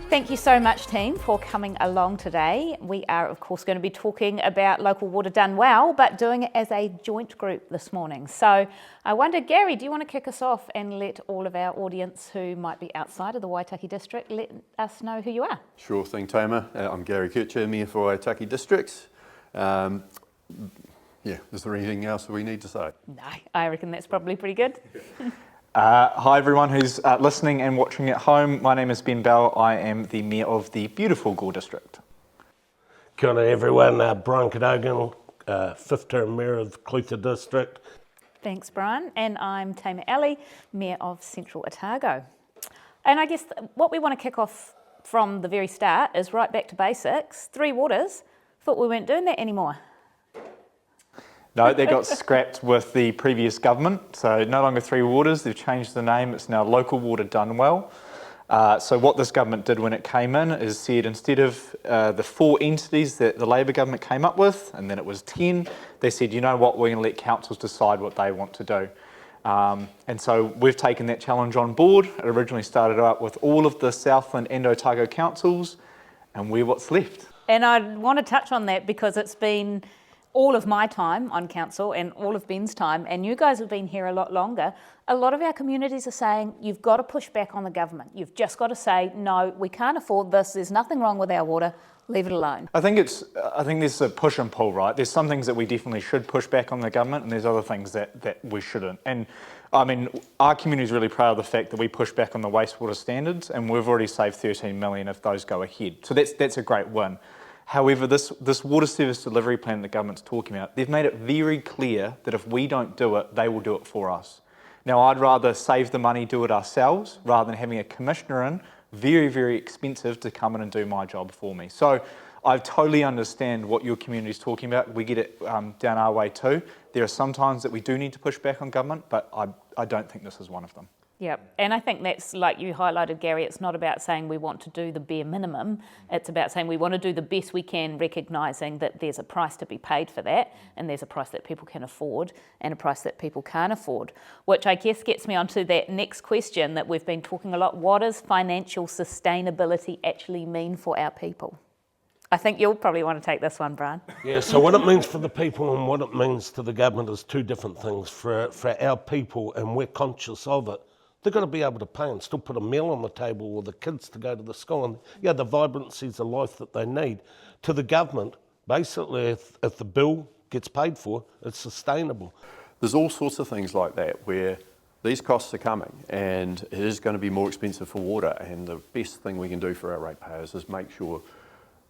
Thank you so much, team, for coming along today. We are, of course, going to be talking about local water done well, but doing it as a joint group this morning. So I wonder, Gary, do you want to kick us off and let all of our audience who might be outside of the Waitaki district let us know who you are? Sure thing, Tamah. I'm Gary Kircher, Mayor for Waitaki District. Is there anything else we need to say? No, I reckon that's probably pretty good. Hi everyone who's listening and watching at home. My name is Ben Bell. I am the Mayor of the beautiful Gore District. Kia ora everyone, Brian Cadogan, 5th term Mayor of Clutha District. Thanks, Brian. And I'm Tamah Alley, Mayor of Central Otago. And I guess what we want to kick off from the very start is right back to basics. Three Waters, thought we weren't doing that anymore. No, that got scrapped with the previous government, so no longer Three Waters, they've changed the name, it's now Local Water Done Well. So what this government did when it came in is said instead of the 4 entities that the Labor government came up with, and then it was 10, they said, you know what, we're going to let councils decide what they want to do. And so we've taken that challenge on board. It originally started out with all of the Southland and Otago councils, and we're what's left. And I want to touch on that because it's been all of my time on council and all of Ben's time, and you guys have been here a lot longer. A lot of our communities are saying, you've got to push back on the government. You've just got to say, no, we can't afford this. There's nothing wrong with our water. Leave it alone. I think there's a push and pull, right? There's some things that we definitely should push back on the government, and there's other things that we shouldn't. And I mean, our community is really proud of the fact that we push back on the wastewater standards, and we've already saved 13 million if those go ahead. So that's a great win. However, this water service delivery plan the government's talking about, they've made it very clear that if we don't do it, they will do it for us. Now, I'd rather save the money, do it ourselves, rather than having a commissioner in, very, very expensive to come in and do my job for me. So I totally understand what your community is talking about. We get it down our way too. There are some times that we do need to push back on government, but I don't think this is one of them. Yeah, and I think that's, like you highlighted, Gary, it's not about saying we want to do the bare minimum. It's about saying we want to do the best we can, recognising that there's a price to be paid for that, and there's a price that people can afford and a price that people can't afford, which I guess gets me onto that next question that we've been talking a lot. What does financial sustainability actually mean for our people? I think you'll probably want to take this one, Brian. Yeah, so what it means for the people and what it means to the government is two different things. For our people, and we're conscious of it, they've got to be able to pay and still put a meal on the table or the kids to go to the school and the vibrancies of life that they need. To the government, basically, if the bill gets paid for, it's sustainable. There's all sorts of things like that where these costs are coming and it is going to be more expensive for water, and the best thing we can do for our ratepayers is make sure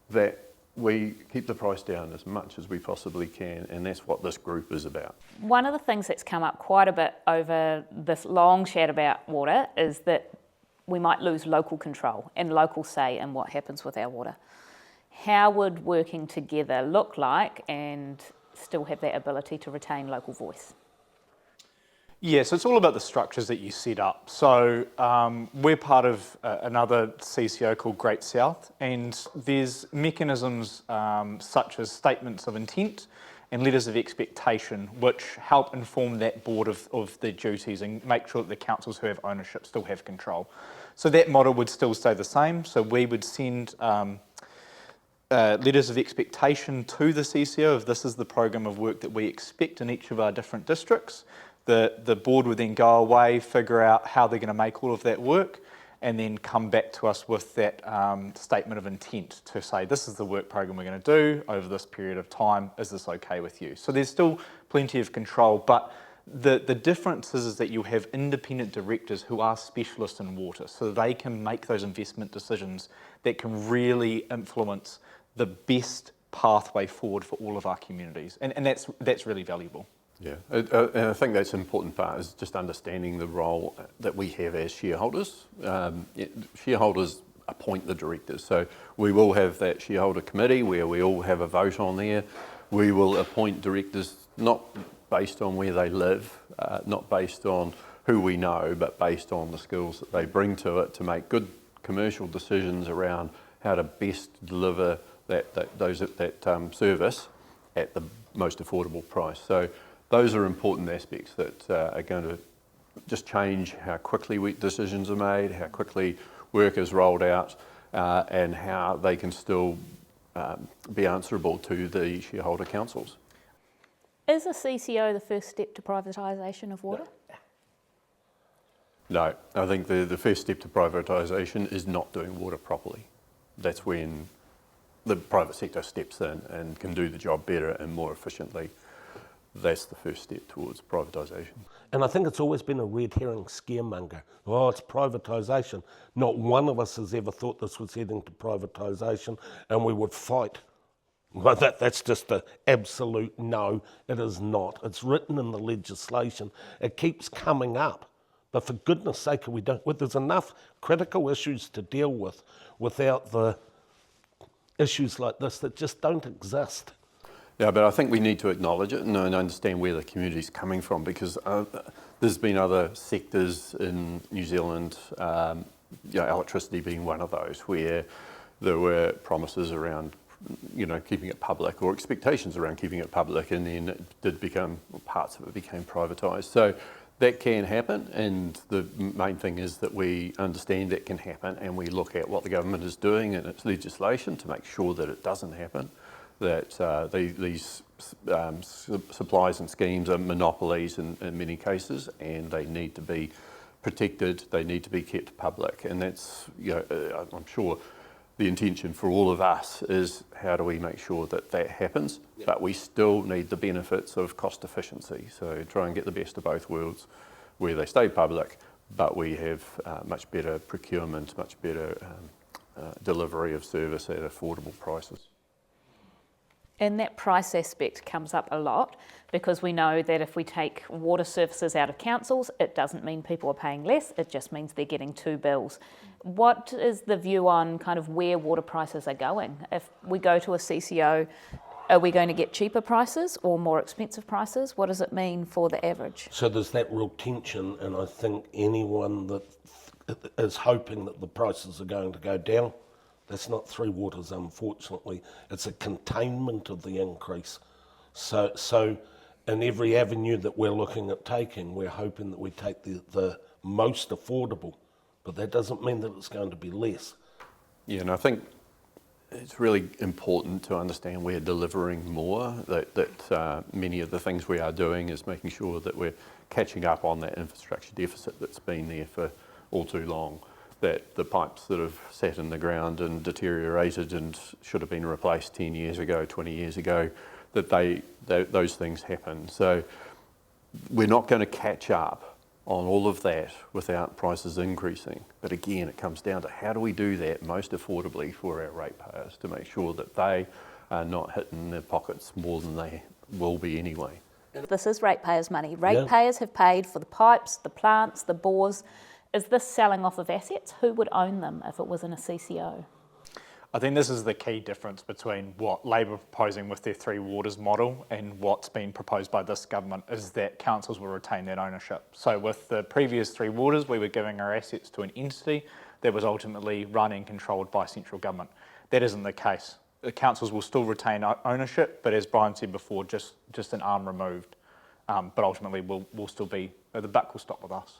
that we keep the price down as much as we possibly can, and that's what this group is about. One of the things that's come up quite a bit over this long chat about water is that we might lose local control and local say in what happens with our water. How would working together look like and still have that ability to retain local voice? Yeah, so it's all about the structures that you set up. So we're part of another CCO called Great South, and there's mechanisms such as statements of intent and letters of expectation, which help inform that board of their duties and make sure that the councils who have ownership still have control. So that model would still stay the same. So we would send letters of expectation to the CCO if this is the program of work that we expect in each of our different districts. The board would then go away, figure out how they're going to make all of that work, and then come back to us with that statement of intent to say, this is the work program we're going to do over this period of time. Is this okay with you? So there's still plenty of control, but the difference is that you have independent directors who are specialists in water, so they can make those investment decisions that can really influence the best pathway forward for all of our communities, and that's really valuable. Yeah, and I think that's an important part is just understanding the role that we have as shareholders. Shareholders appoint the directors, so we will have that shareholder committee where we all have a vote on there. We will appoint directors not based on where they live, not based on who we know, but based on the skills that they bring to it to make good commercial decisions around how to best deliver that service at the most affordable price. So those are important aspects that are going to just change how quickly decisions are made, how quickly work is rolled out, and how they can still be answerable to the shareholder councils. Is a CCO the first step to privatisation of water? No, I think the first step to privatisation is not doing water properly. That's when the private sector steps in and can do the job better and more efficiently. That's the first step towards privatisation. And I think it's always been a red herring scaremonger. Oh, it's privatisation. Not one of us has ever thought this was heading to privatisation, and we would fight. Well, that's just an absolute no. It is not. It's written in the legislation. It keeps coming up. But for goodness sake, there's enough critical issues to deal with without the issues like this that just don't exist. Yeah, but I think we need to acknowledge it and understand where the community's coming from, because there's been other sectors in New Zealand, electricity being one of those, where there were promises around keeping it public, or expectations around keeping it public, and then it did become, parts of it became privatised. So that can happen, and the main thing is that we understand that can happen, and we look at what the government is doing in its legislation to make sure that it doesn't happen, that these supplies and schemes are monopolies in many cases, and they need to be protected, they need to be kept public, and that's, I'm sure the intention for all of us is how do we make sure that that happens, but we still need the benefits of cost efficiency. So try and get the best of both worlds, where they stay public, but we have much better procurement, much better delivery of service at affordable prices. And that price aspect comes up a lot, because we know that if we take water services out of councils, it doesn't mean people are paying less, it just means they're getting two bills. What is the view on kind of where water prices are going? If we go to a CCO, are we going to get cheaper prices or more expensive prices? What does it mean for the average? So there's that real tension, and I think anyone that is hoping that the prices are going to go down, that's not Three Waters, unfortunately. It's a containment of the increase. So in every avenue that we're looking at taking, we're hoping that we take the most affordable, but that doesn't mean that it's going to be less. Yeah, and I think it's really important to understand we're delivering more, that many of the things we are doing is making sure that we're catching up on that infrastructure deficit that's been there for all too long, that the pipes that have sat in the ground and deteriorated and should have been replaced 10 years ago, 20 years ago, that those things happen. So we're not going to catch up on all of that without prices increasing. But again, it comes down to how do we do that most affordably for our ratepayers to make sure that they are not hitting their pockets more than they will be anyway. This is ratepayers' money. Ratepayers have paid for the pipes, the plants, the bores. Is this selling off of assets? Who would own them if it was in a CCO? I think this is the key difference between what Labor are proposing with their Three Waters model and what's been proposed by this government, is that councils will retain that ownership. So with the previous Three Waters, we were giving our assets to an entity that was ultimately run and controlled by central government. That isn't the case. The councils will still retain ownership, but as Brian said before, just an arm removed. But ultimately, we'll still be, the buck will stop with us.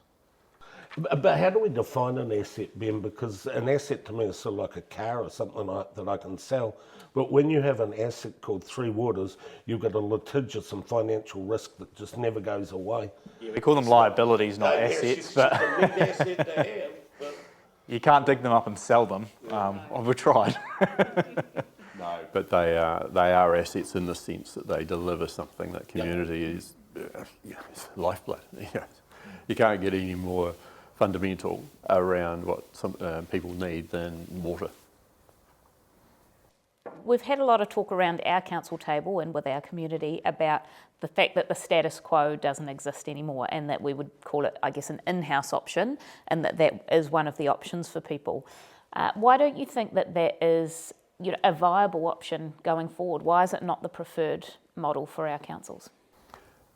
But how do we define an asset, Ben? Because an asset to me is sort of like a car or something that I can sell. But when you have an asset called Three Waters, you've got a litigious and financial risk that just never goes away. Yeah, we call them liabilities, not assets. But asset to have, but you can't dig them up and sell them. We've tried. No, but they are assets in the sense that they deliver something that community is lifeblood. You can't get any more fundamental around what some people need than water. We've had a lot of talk around our council table and with our community about the fact that the status quo doesn't exist anymore, and that we would call it, I guess, an in-house option, and that is one of the options for people. Why don't you think that is a viable option going forward? Why is it not the preferred model for our councils?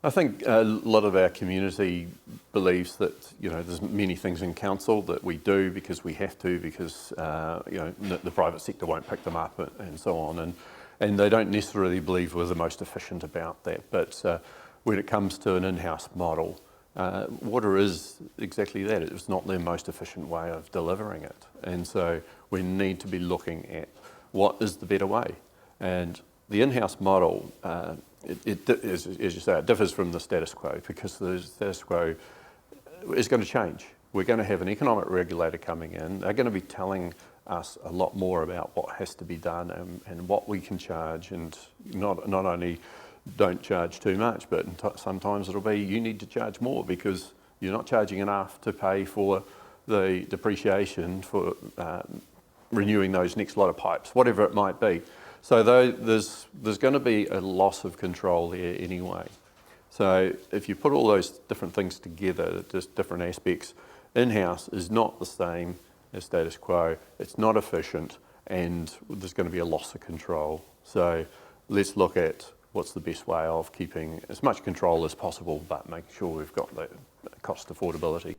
I think a lot of our community believes that there's many things in council that we do because we have to, because the private sector won't pick them up and so on, and they don't necessarily believe we're the most efficient about that. But when it comes to an in-house model, Water is exactly that. It's not the most efficient way of delivering it. And so we need to be looking at what is the better way. And the in-house model, as you say, it differs from the status quo, because the status quo is going to change. We're going to have an economic regulator coming in. They're going to be telling us a lot more about what has to be done and what we can charge, and not only don't charge too much, but sometimes it'll be you need to charge more because you're not charging enough to pay for the depreciation for renewing those next lot of pipes, whatever it might be. So there's going to be a loss of control there anyway. So if you put all those different things together, just different aspects, in-house is not the same as status quo. It's not efficient, and there's going to be a loss of control. So let's look at what's the best way of keeping as much control as possible, but making sure we've got the cost affordability.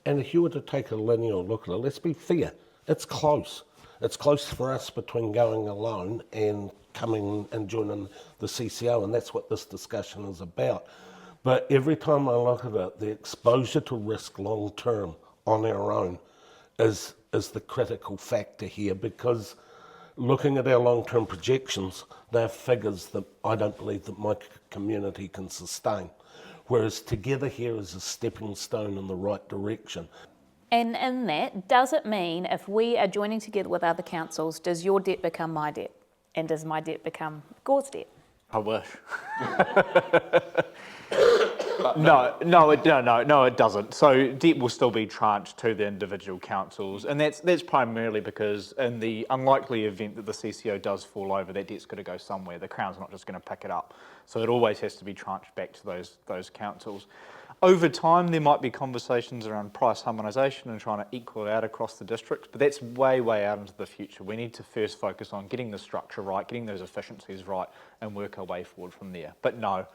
And if you were to take a linear look at it, let's be fair, it's close. It's close for us between going alone and coming and joining the CCO, and that's what this discussion is about. But every time I look at it, the exposure to risk long term on our own is the critical factor here, because looking at our long-term projections, they're figures that I don't believe that my community can sustain. Whereas together here is a stepping stone in the right direction. And in that, does it mean if we are joining together with other councils, does your debt become my debt? And does my debt become Gore's debt? I wish. No, it doesn't. So debt will still be tranched to the individual councils, and that's primarily because in the unlikely event that the CCO does fall over, that debt's got to go somewhere. The Crown's not just going to pick it up, so it always has to be tranched back to those councils. Over time, there might be conversations around price harmonisation and trying to equal it out across the district, but that's way out into the future. We need to first focus on getting the structure right, getting those efficiencies right, and work our way forward from there. But no,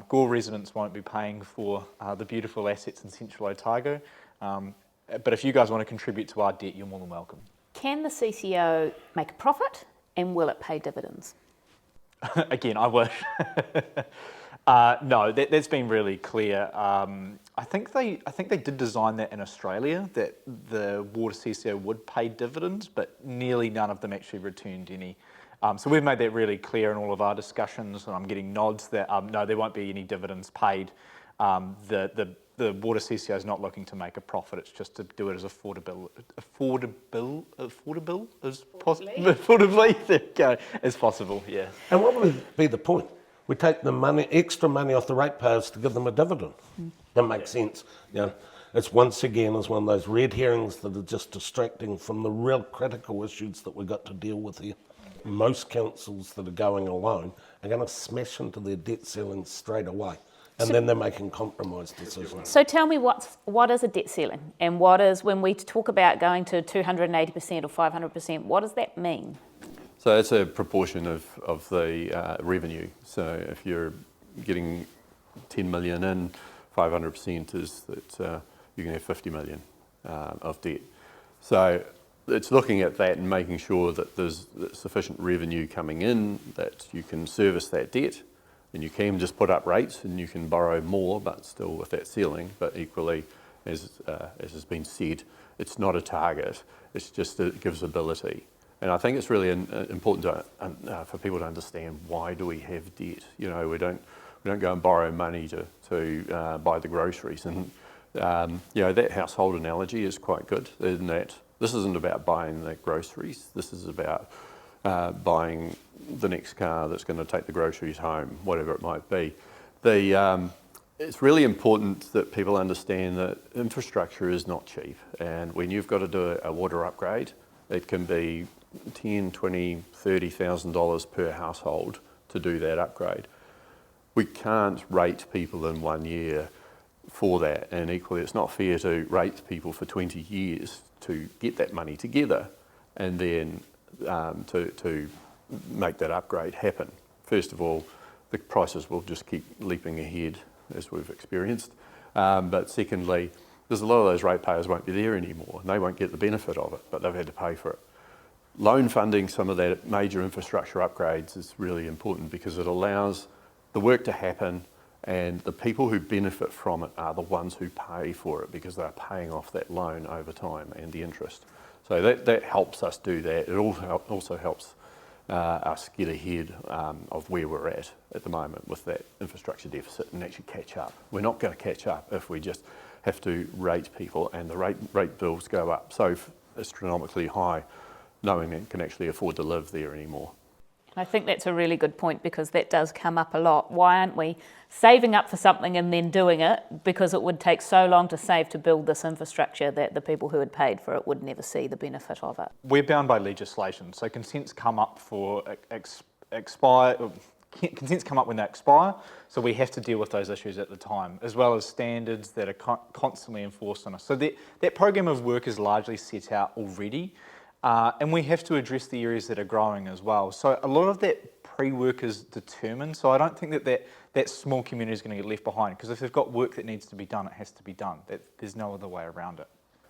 Gore residents won't be paying for the beautiful assets in Central Otago, but if you guys want to contribute to our debt, you're more than welcome. Can the CCO make a profit, and will it pay dividends? Again, I wish. No, that's been really clear. I think they did design that in Australia, that the water CCO would pay dividends, but nearly none of them actually returned any. So we've made that really clear in all of our discussions, and I'm getting nods that no, there won't be any dividends paid. The water CCO is not looking to make a profit; it's just to do it as affordably there you go, as possible. Yeah. And what would be the point? We take the money, extra money off the ratepayers to give them a dividend. That makes sense. You know, it's once again is one of those red herrings that are just distracting from the real critical issues that we've got to deal with here. Most councils that are going alone are going to smash into their debt ceiling straight away, and then they're making compromise decisions. So tell me what is a debt ceiling, and what is, when we talk about going to 280% or 500%, what does that mean? So it's a proportion of the revenue. So if you're getting 10 million in, 500% is that you can have 50 million of debt. So it's looking at that and making sure that there's sufficient revenue coming in, that you can service that debt, and you can just put up rates and you can borrow more, but still with that ceiling. But equally, as has been said, it's not a target. It's just it gives ability. And I think it's really important for people to understand, why do we have debt? You know, we don't go and borrow money to buy the groceries. And you know, that household analogy is quite good in that this isn't about buying the groceries. This is about buying the next car that's going to take the groceries home, whatever it might be. It's really important that people understand that infrastructure is not cheap. And when you've got to do a water upgrade, it can be $10,000, $20,000, $30,000 per household to do that upgrade. We can't rate people in 1 year for that, and equally it's not fair to rate people for 20 years to get that money together and then to make that upgrade happen. First of all, the prices will just keep leaping ahead as we've experienced, but secondly, there's a lot of those ratepayers won't be there anymore and they won't get the benefit of it, but they've had to pay for it. Loan funding some of that major infrastructure upgrades is really important because it allows the work to happen And the people who benefit from it are the ones who pay for it because they're paying off that loan over time and the interest. So that helps us do that. It also helps us get ahead of where we're at the moment with that infrastructure deficit and actually catch up. We're not going to catch up if we just have to rate people and the rate bills go up so astronomically high, knowing that can actually afford to live there anymore. I think that's a really good point because that does come up a lot. Why aren't we saving up for something and then doing it? Because it would take so long to save to build this infrastructure that the people who had paid for it would never see the benefit of it. We're bound by legislation, so consents come up for consents come up when they expire, so we have to deal with those issues at the time, as well as standards that are constantly enforced on us. So that program of work is largely set out already. And we have to address the areas that are growing as well. So a lot of that pre-work is determined. So I don't think that small community is going to get left behind, because if they've got work that needs to be done, it has to be done. There's no other way around it.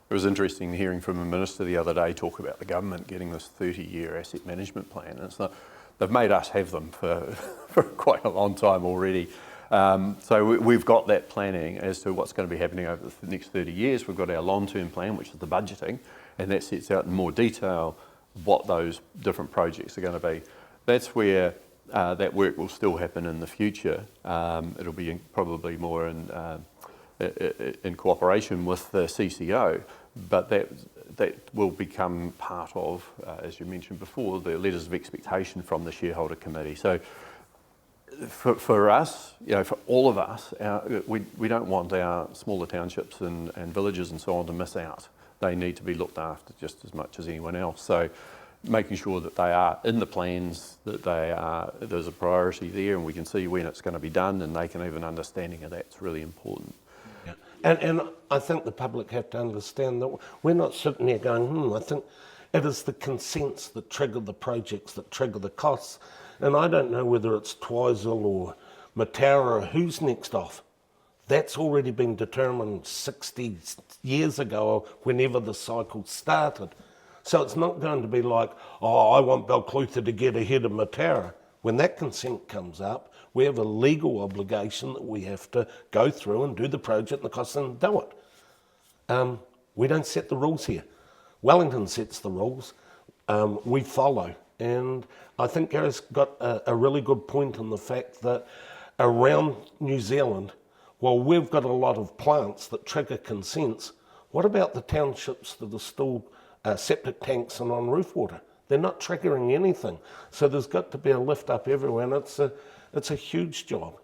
It was interesting hearing from a minister the other day talk about the government getting this 30-year asset management plan. It's not, they've made us have them for quite a long time already. So we've got that planning as to what's going to be happening over the next 30 years. We've got our long-term plan, which is the budgeting, and that sets out in more detail what those different projects are going to be. That's where that work will still happen in the future. It'll be probably more in cooperation with the CCO, but that will become part of, as you mentioned before, the letters of expectation from the shareholder committee. So for us, for all of us, we don't want our smaller townships and villages and so on to miss out. They need to be looked after just as much as anyone else. So making sure that they are in the plans, that there's a priority there and we can see when it's going to be done and they can have an understanding of that's really important. Yeah. And I think the public have to understand that we're not sitting there going, I think it is the consents that trigger the projects, that trigger the costs. And I don't know whether it's Twizel or Mataura or who's next off. That's already been determined 60 years ago or whenever the cycle started. So it's not going to be like, I want Balclutha to get ahead of Mataura. When that consent comes up, we have a legal obligation that we have to go through and do the project and the costs and do it. We don't set the rules here. Wellington sets the rules. We follow. And I think Gary's got a really good point in the fact that around New Zealand, well, we've got a lot of plants that trigger consents. What about the townships that are still septic tanks and on roof water? They're not triggering anything. So there's got to be a lift up everywhere, and it's a huge job.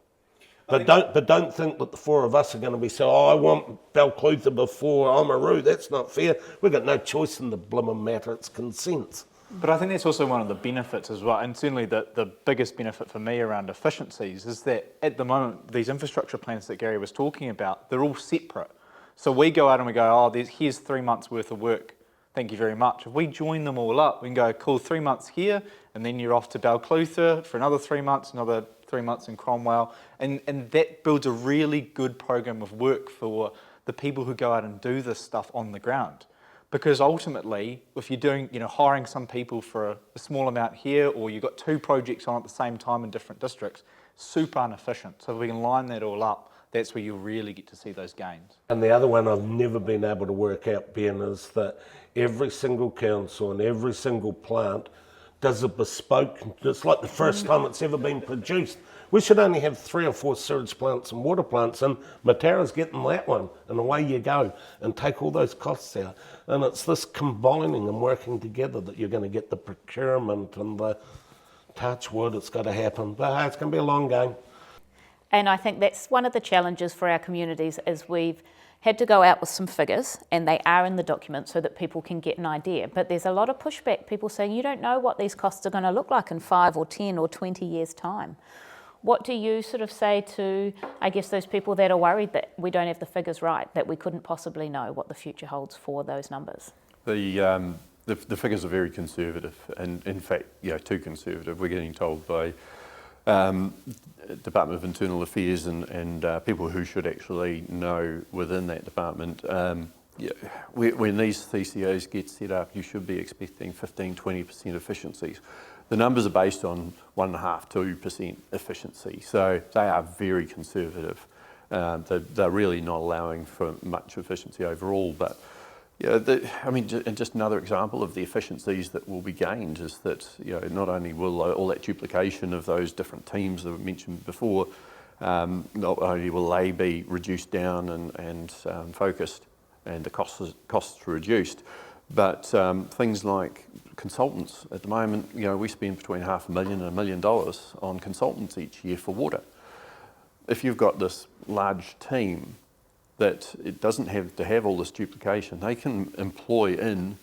But don't think that the four of us are going to be saying, I want Balclutha before Oamaru. That's not fair. We've got no choice in the blimmin' matter. It's consents. But I think that's also one of the benefits as well, and certainly the biggest benefit for me around efficiencies is that at the moment, these infrastructure plans that Gary was talking about, they're all separate. So we go out and we go, here's 3 months worth of work, thank you very much. If we join them all up, we can go, cool, 3 months here, and then you're off to Balclutha for another 3 months, another 3 months in Cromwell, and that builds a really good program of work for the people who go out and do this stuff on the ground. Because ultimately, if you're doing, hiring some people for a small amount here, or you've got 2 projects on at the same time in different districts, super inefficient. So if we can line that all up, that's where you'll really get to see those gains. And the other one I've never been able to work out, Ben, is that every single council and every single plant does a bespoke, it's like the first time it's ever been produced. We should only have 3 or 4 sewage plants and water plants, and Mataura's getting that one, and away you go, and take all those costs out. And it's this combining and working together that you're going to get the procurement and the touch wood, it's got to happen. But it's going to be a long game. And I think that's one of the challenges for our communities is we've had to go out with some figures, and they are in the document so that people can get an idea. But there's a lot of pushback, people saying, you don't know what these costs are going to look like in 5 or 10 or 20 years' time. What do you sort of say to, I guess, those people that are worried that we don't have the figures right, that we couldn't possibly know what the future holds for those numbers? The figures are very conservative, and in fact, too conservative. We're getting told by Department of Internal Affairs and people who should actually know within that department. When these CCOs get set up, you should be expecting 15-20% efficiencies. The numbers are based on 1.5–2% efficiency, so they are very conservative. They're really not allowing for much efficiency overall, but and just another example of the efficiencies that will be gained is that not only will all that duplication of those different teams that were mentioned before, not only will they be reduced down and focused, and the costs reduced, but things like consultants. At the moment, we spend between $500,000 and $1 million on consultants each year for water. If you've got this large team that it doesn't have to have all this duplication, they can employ in,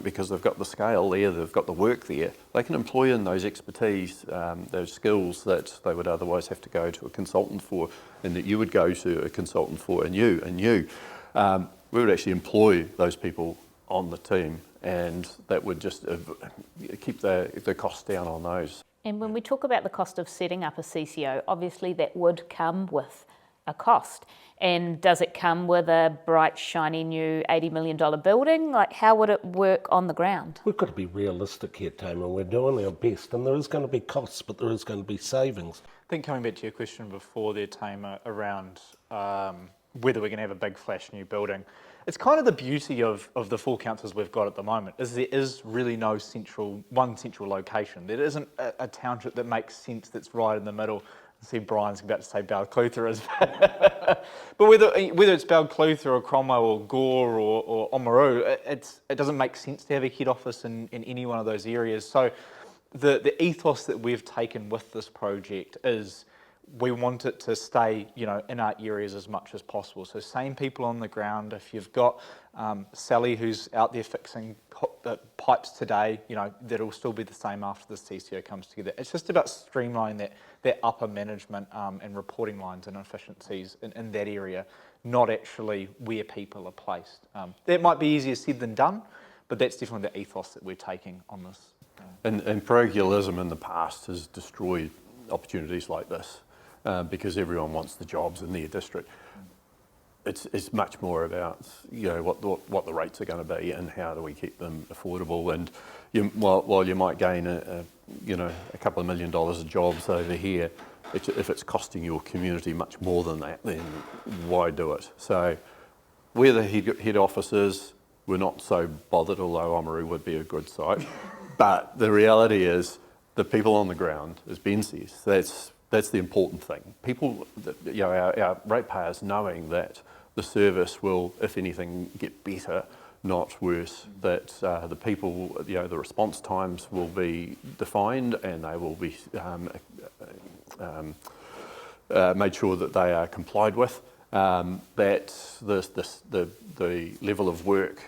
because they've got the scale there, they've got the work there, they can employ in those expertise, those skills that they would otherwise have to go to a consultant for, and that you would go to a consultant for, and you. We would actually employ those people on the team, and that would just keep the costs down on those. And when we talk about the cost of setting up a CCO, obviously that would come with a cost. And does it come with a bright, shiny new $80 million building? Like, how would it work on the ground? We've got to be realistic here, Tamah. We're doing our best, and there is going to be costs, but there is going to be savings. I think coming back to your question before there, Tamah, around whether we're going to have a big flash new building, it's kind of the beauty of the 4 councils we've got at the moment, is there is really no one central location. There isn't a township that makes sense that's right in the middle. I see Brian's about to say Balclutha is, but whether it's Balclutha or Cromwell or Gore or Oamaru, it doesn't make sense to have a head office in any one of those areas. So the ethos that we've taken with this project is we want it to stay, in our areas as much as possible. So same people on the ground. If you've got Sally who's out there fixing pipes today, that'll still be the same after the CCO comes together. It's just about streamlining that upper management and reporting lines and efficiencies in that area, not actually where people are placed. That might be easier said than done, but that's definitely the ethos that we're taking on this. And parochialism in the past has destroyed opportunities like this. Because everyone wants the jobs in their district. It's much more about what the rates are going to be and how do we keep them affordable. And while you might gain a couple of $1 million of jobs over here, if it's costing your community much more than that, then why do it? So where the head office is, we're not so bothered, although Oamaru would be a good site. But the reality is the people on the ground, as Ben says, that's the important thing. People, our ratepayers knowing that the service will, if anything, get better, not worse. That the people, the response times will be defined and they will be made sure that they are complied with. That the level of work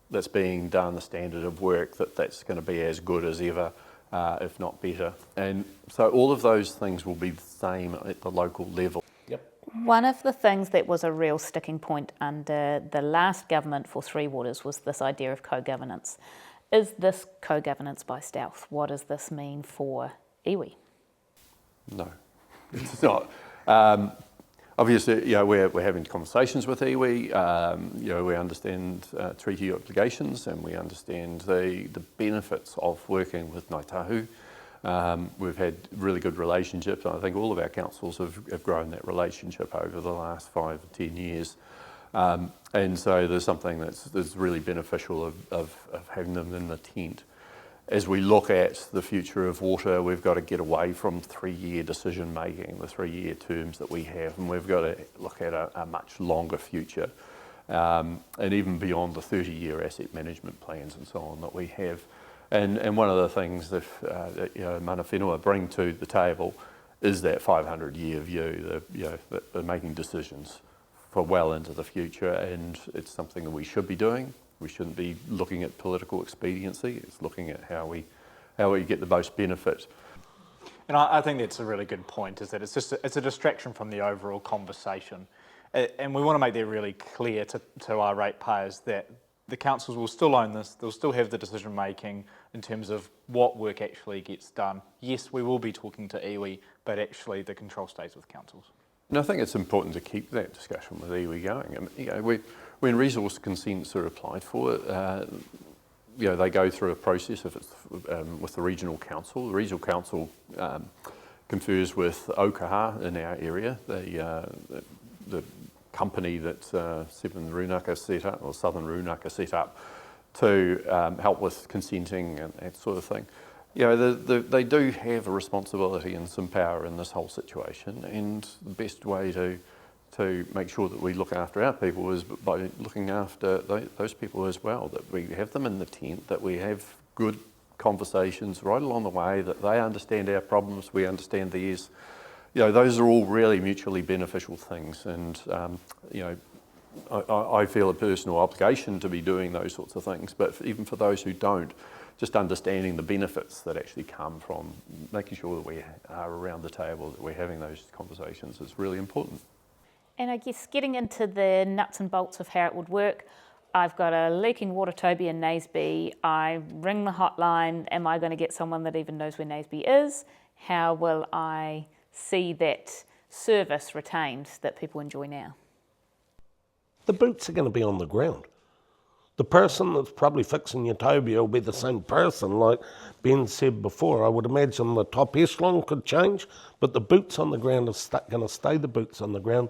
that's being done, the standard of work, that's going to be as good as ever. If not better. And so all of those things will be the same at the local level. Yep. One of the things that was a real sticking point under the last government for Three Waters was this idea of co-governance. Is this co-governance by stealth? What does this mean for iwi? No, it's not. Obviously, we're having conversations with iwi. We understand treaty obligations and we understand the benefits of working with Ngāi Tahu. We've had really good relationships. I think all of our councils have grown that relationship over the last 5 or 10 years. And so there's something that's really beneficial of having them in the tent. As we look at the future of water, we've got to get away from 3-year decision making, the 3-year terms that we have, and we've got to look at a much longer future, and even beyond the 30-year asset management plans and so on that we have. And one of the things that mana whenua bring to the table is that 500-year view. They're making decisions for well into the future, and it's something that we should be doing. We shouldn't be looking at political expediency. It's looking at how we get the most benefit. And I think that's a really good point, is that it's a distraction from the overall conversation. And we want to make that really clear to our ratepayers that the councils will still own this, they'll still have the decision making in terms of what work actually gets done. Yes, we will be talking to iwi, but actually the control stays with councils. And I think it's important to keep that discussion with iwi going. When resource consents are applied for, they go through a process if it's with the regional council. The regional council confers with Okaha in our area, the company that Southern Runaka set up to help with consenting and that sort of thing. They do have a responsibility and some power in this whole situation, and the best way to make sure that we look after our people is by looking after those people as well, that we have them in the tent, that we have good conversations right along the way, that they understand our problems, we understand theirs. Those are all really mutually beneficial things, and I feel a personal obligation to be doing those sorts of things, but even for those who don't, just understanding the benefits that actually come from making sure that we are around the table, that we're having those conversations is really important. And I guess getting into the nuts and bolts of how it would work, I've got a leaking water Toby in Naseby. I ring the hotline. Am I going to get someone that even knows where Naseby is? How will I see that service retained that people enjoy now? The boots are going to be on the ground. The person that's probably fixing your Toby will be the same person, like Ben said before. I would imagine the top echelon could change, but the boots on the ground are going to stay the boots on the ground.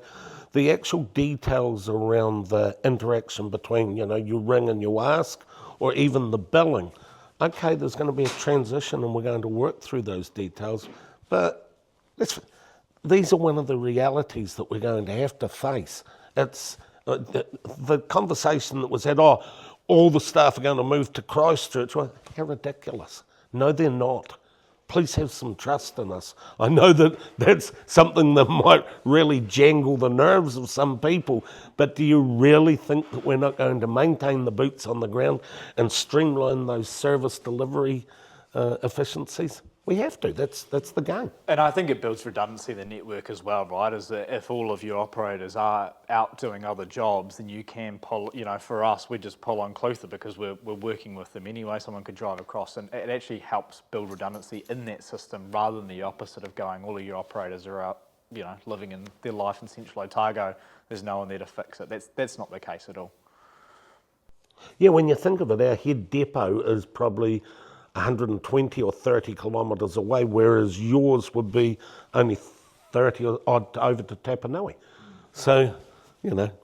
The actual details around the interaction between, you ring and you ask, or even the billing. Okay, there's going to be a transition and we're going to work through those details, but these are one of the realities that we're going to have to face. It's the conversation that was had, all the staff are going to move to Christchurch. Well, how ridiculous. No, they're not. Please have some trust in us. I know that that's something that might really jangle the nerves of some people, but do you really think that we're not going to maintain the boots on the ground and streamline those service delivery efficiencies? We have to. That's the game. And I think it builds redundancy in the network as well, right? Is that if all of your operators are out doing other jobs, then you can pull, for us, we just pull on Clutha because we're working with them anyway. Someone could drive across, and it actually helps build redundancy in that system rather than the opposite of going, all of your operators are out, living in their life in Central Otago. There's no one there to fix it. That's not the case at all. Yeah, when you think of it, our head depot is probably 120 or 30 kilometres away, whereas yours would be only 30 or odd over to Tapanui. So,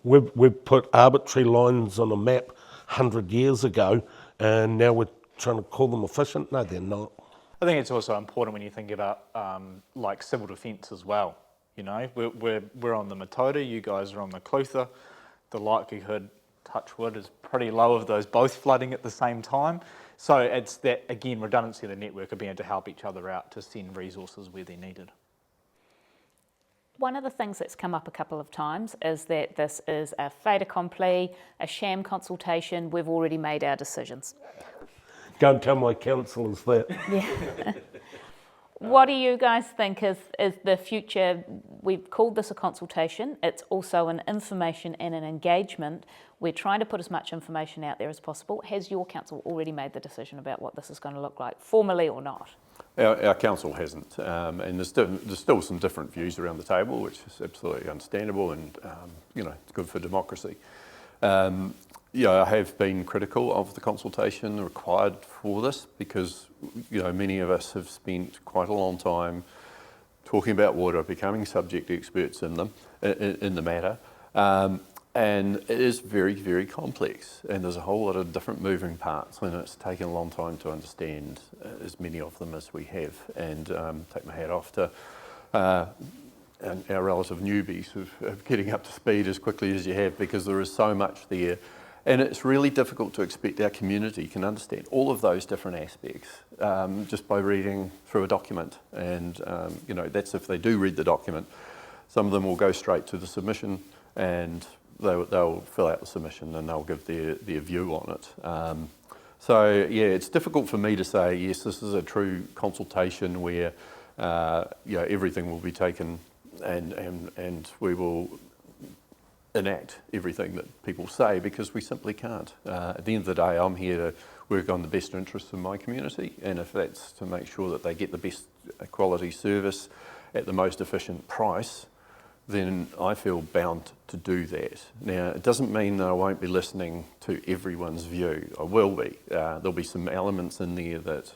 we've put arbitrary lines on a map 100 years ago, and now we're trying to call them efficient. No, they're not. I think it's also important when you think about like civil defence as well. We're on the Matoda, you guys are on the Clutha. The likelihood, touch wood, is pretty low of those both flooding at the same time. So it's that, again, redundancy of the network of being able to help each other out to send resources where they're needed. One of the things that's come up a couple of times is that this is a fait accompli, a sham consultation. We've already made our decisions. Go and tell my councillors that. Yeah. What do you guys think is the future? We've called this a consultation. It's also an information and an engagement. We're trying to put as much information out there as possible. Has your council already made the decision about what this is going to look like, formally or not? Our council hasn't, and there's still some different views around the table, which is absolutely understandable, and it's good for democracy. I have been critical of the consultation required for this because many of us have spent quite a long time talking about water, becoming subject experts in the matter, and it is very, very complex, and there's a whole lot of different moving parts, and it's taken a long time to understand as many of them as we have, and take my hat off to our relative newbies of getting up to speed as quickly as you have, because there is so much there. And it's really difficult to expect our community can understand all of those different aspects just by reading through a document. And that's if they do read the document. Some of them will go straight to the submission, and they'll fill out the submission and they'll give their view on it. So it's difficult for me to say, yes, this is a true consultation where everything will be taken and we will enact everything that people say, because we simply can't. At the end of the day, I'm here to work on the best interests of my community, and if that's to make sure that they get the best quality service at the most efficient price, then I feel bound to do that. Now, it doesn't mean that I won't be listening to everyone's view. I will be. There'll be some elements in there that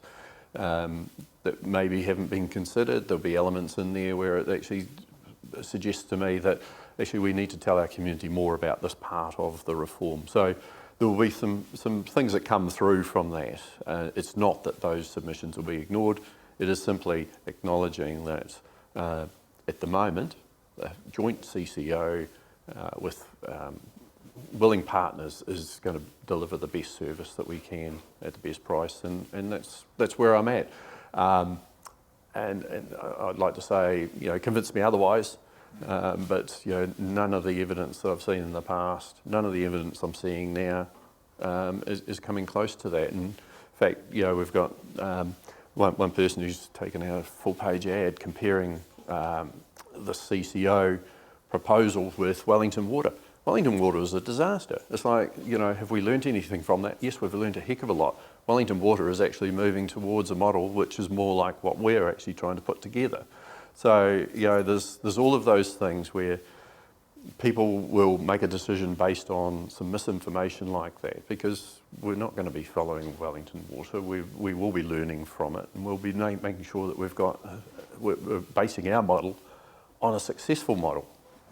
that maybe haven't been considered. There'll be elements in there where it actually suggests to me that actually we need to tell our community more about this part of the reform. So there will be some things that come through from that. It's not that those submissions will be ignored. It is simply acknowledging that at the moment, a joint CCO with willing partners is going to deliver the best service that we can at the best price, and that's where I'm at. And I'd like to say, convince me otherwise, but none of the evidence that I've seen in the past, none of the evidence I'm seeing now is coming close to that. And in fact, we've got one person who's taken out a full-page ad comparing the CCO proposal with Wellington Water. Wellington Water is a disaster. It's like, have we learnt anything from that? Yes, we've learnt a heck of a lot. Wellington Water is actually moving towards a model which is more like what we're actually trying to put together. So, there's all of those things where people will make a decision based on some misinformation like that, because we're not going to be following Wellington Water. We will be learning from it, and we'll be making sure that we're basing our model on a successful model,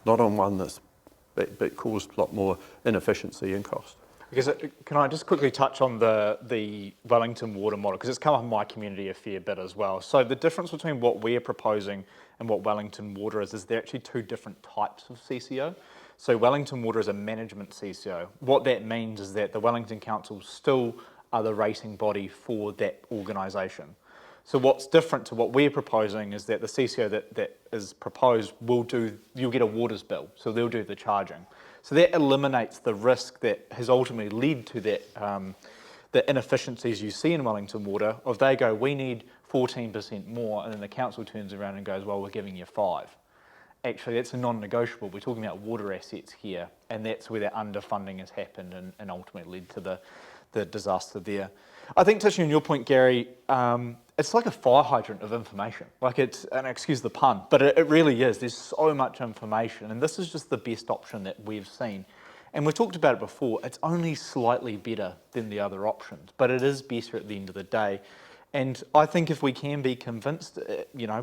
not on one that caused a lot more inefficiency and cost. Because can I just quickly touch on the Wellington Water model, because it's come up in my community a fair bit as well. So the difference between what we're proposing and what Wellington Water is they're actually two different types of CCO. So Wellington Water is a management CCO. What that means is that the Wellington Council still are the rating body for that organisation. So what's different to what we're proposing is that the CCO that is proposed you'll get a waters bill, so they'll do the charging. So that eliminates the risk that has ultimately led to that, the inefficiencies you see in Wellington Water, of they go, we need 14% more, and then the council turns around and goes, well, we're giving you 5%. Actually, that's a non-negotiable. We're talking about water assets here, and that's where that underfunding has happened and ultimately led to the disaster there. I think, touching on your point, Gary, it's like a fire hydrant of information. Like and excuse the pun, but it really is. There's so much information, and this is just the best option that we've seen. And we've talked about it before, it's only slightly better than the other options, but it is better at the end of the day. And I think if we can be convinced,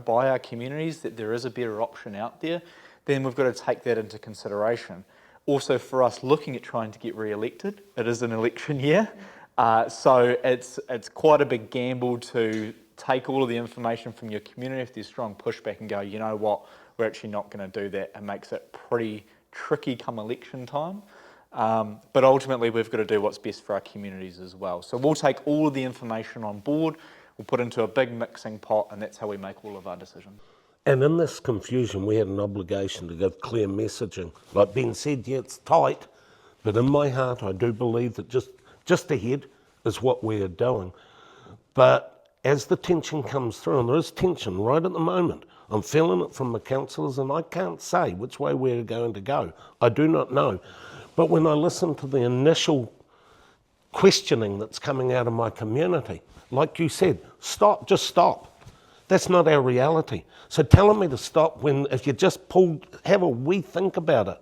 by our communities that there is a better option out there, then we've got to take that into consideration. Also, for us looking at trying to get re-elected, it is an election year. So it's quite a big gamble to take all of the information from your community if there's strong pushback and go, you know what, we're actually not going to do that. It makes it pretty tricky come election time. But ultimately we've got to do what's best for our communities as well. So we'll take all of the information on board, we'll put into a big mixing pot, and that's how we make all of our decisions. And in this confusion, we had an obligation to give clear messaging. Like Ben said, yeah, it's tight, but in my heart, I do believe that just ahead is what we are doing. But as the tension comes through, and there is tension right at the moment, I'm feeling it from the councillors, and I can't say which way we're going to go. I do not know. But when I listen to the initial questioning that's coming out of my community, like you said, just stop. That's not our reality. So telling me to stop if you just have a wee think about it.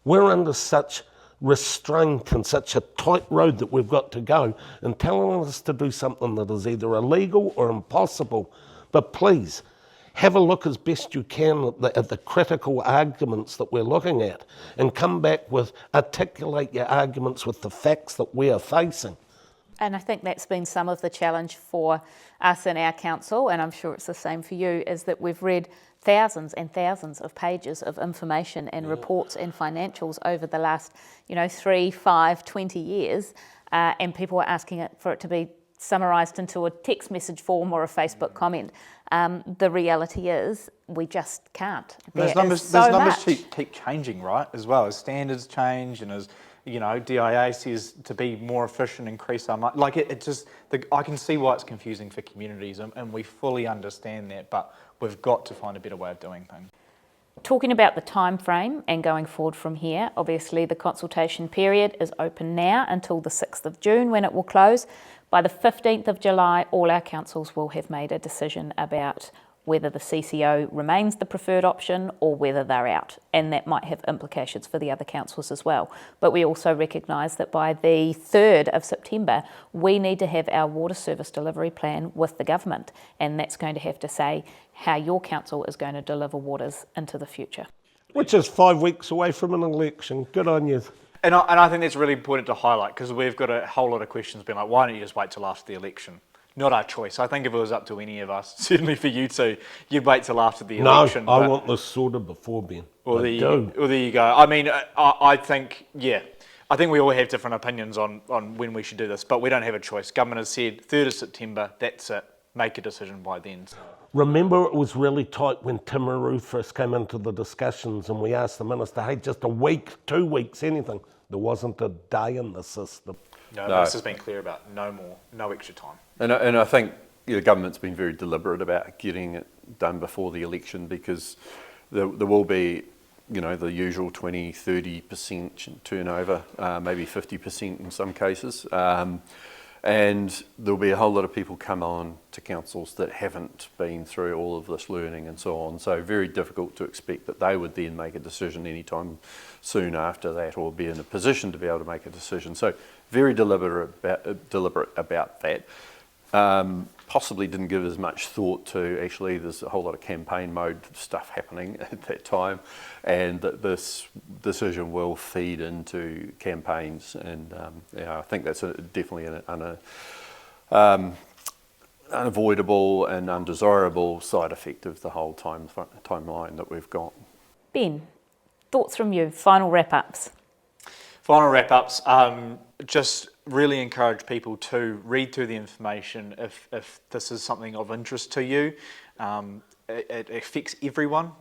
We're under such restraint and such a tight road that we've got to go, and telling us to do something that is either illegal or impossible. But please, have a look as best you can at the critical arguments that we're looking at, and come back articulate your arguments with the facts that we are facing. And I think that's been some of the challenge for us in our council, and I'm sure it's the same for you, is that we've read thousands and thousands of pages of information and reports and financials over the last 3, 5, 20 years, and people are asking for it to be summarised into a text message form or a Facebook comment. The reality is we just can't. Those numbers keep changing, right, as well as standards change, and as DIA says to be more efficient, increase our money. Like I can see why it's confusing for communities, and we fully understand that, but we've got to find a better way of doing things. Talking about the time frame and going forward from here, obviously the consultation period is open now until the 6th of June when it will close. By the 15th of July, all our councils will have made a decision about whether the CCO remains the preferred option or whether they're out. And that might have implications for the other councils as well. But we also recognise that by the 3rd of September, we need to have our water service delivery plan with the government. And that's going to have to say how your council is going to deliver waters into the future. Which is 5 weeks away from an election. Good on you. And I think that's really important to highlight, because we've got a whole lot of questions being like, why don't you just wait till after the election? Not our choice. I think if it was up to any of us, certainly for you two, you'd wait till after the election. No, I want this sorted before, Ben. Well, there you go. I mean, I think, I think we all have different opinions on when we should do this, but we don't have a choice. Government has said 3rd of September, that's it. Make a decision by then. Remember, it was really tight when Timaru first came into the discussions and we asked the minister, hey, just a week, 2 weeks, anything. There wasn't a day in the system. No, the minister's been clear about no more, no extra time. And I think the government's been very deliberate about getting it done before the election, because there will be, the usual 20, 30% turnover, maybe 50% in some cases. And there'll be a whole lot of people come on to councils that haven't been through all of this learning and so on. So very difficult to expect that they would then make a decision anytime soon after that, or be in a position to be able to make a decision. So very deliberate about that. Possibly didn't give as much thought to, actually there's a whole lot of campaign mode stuff happening at that time, and that this decision will feed into campaigns, and I think that's definitely an unavoidable and undesirable side effect of the whole timeline that we've got. Ben, thoughts from you, final wrap-ups? Final wrap-ups, just really encourage people to read through the information if this is something of interest to you. It affects everyone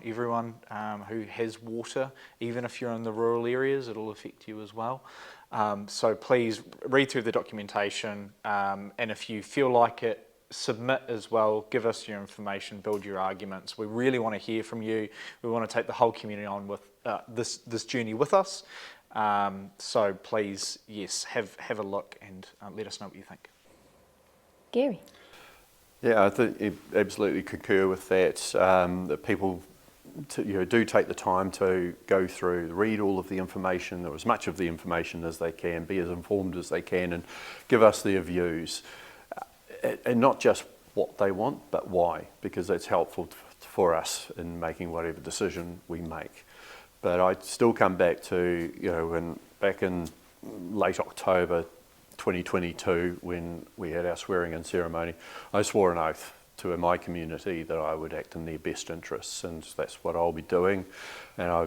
who has water. Even if you're in the rural areas, it'll affect you as well. So please read through the documentation, and if you feel like it, submit as well, give us your information, build your arguments. We really want to hear from you. We want to take the whole community on with this journey with us. So please, yes, have a look and let us know what you think. Gary? Yeah, I think absolutely concur with that. That people do take the time to go through, read all of the information, or as much of the information as they can, be as informed as they can, and give us their views. And not just what they want, but why, because that's helpful for us in making whatever decision we make. But I still come back to, back in late October 2022, when we had our swearing-in ceremony, I swore an oath to my community that I would act in their best interests, and that's what I'll be doing. And I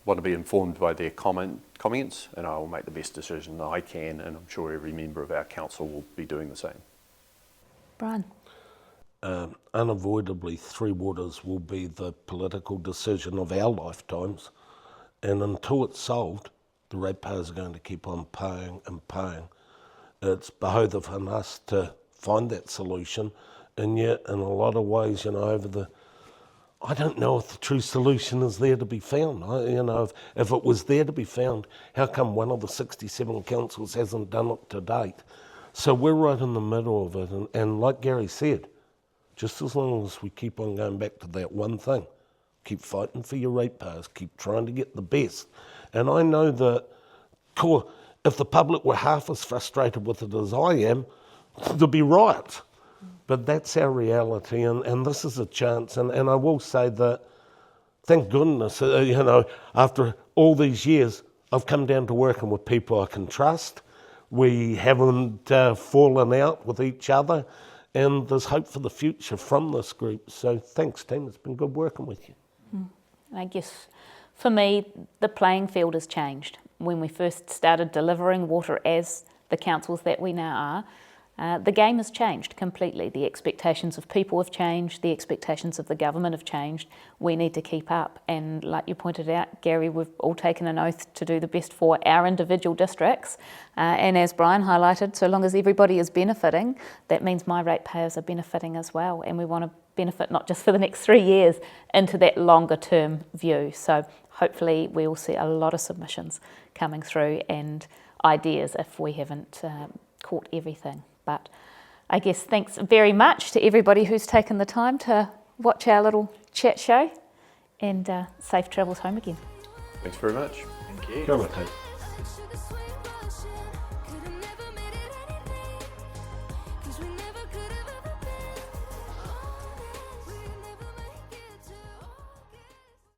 want to be informed by their comments, and I will make the best decision that I can, and I'm sure every member of our council will be doing the same. Brian? Unavoidably, Three Waters will be the political decision of our lifetimes, and until it's solved, the ratepayers are going to keep on paying and paying. It's behoveth on us to find that solution, and yet in a lot of ways, I don't know if the true solution is there to be found. If it was there to be found, how come one of the 67 councils hasn't done it to date? So we're right in the middle of it, and like Gary said, just as long as we keep on going back to that one thing, keep fighting for your ratepayers, keep trying to get the best. And I know that, if the public were half as frustrated with it as I am, there'd be riots. But that's our reality, and this is a chance. And I will say that, thank goodness, after all these years, I've come down to working with people I can trust. We haven't fallen out with each other, and there's hope for the future from this group. So thanks, team. It's been good working with you. I guess for me, the playing field has changed. When we first started delivering water as the councils that we now are, the game has changed completely. The expectations of people have changed, the expectations of the government have changed. We need to keep up, and like you pointed out, Gary, we've all taken an oath to do the best for our individual districts, and as Brian highlighted, so long as everybody is benefiting, that means my ratepayers are benefiting as well, and we want to benefit not just for the next 3 years, into that longer term view. So hopefully we will see a lot of submissions coming through and ideas if we haven't caught everything. But I guess thanks very much to everybody who's taken the time to watch our little chat show, and safe travels home again. Thanks very much. Thank you. Kia ora, Kate.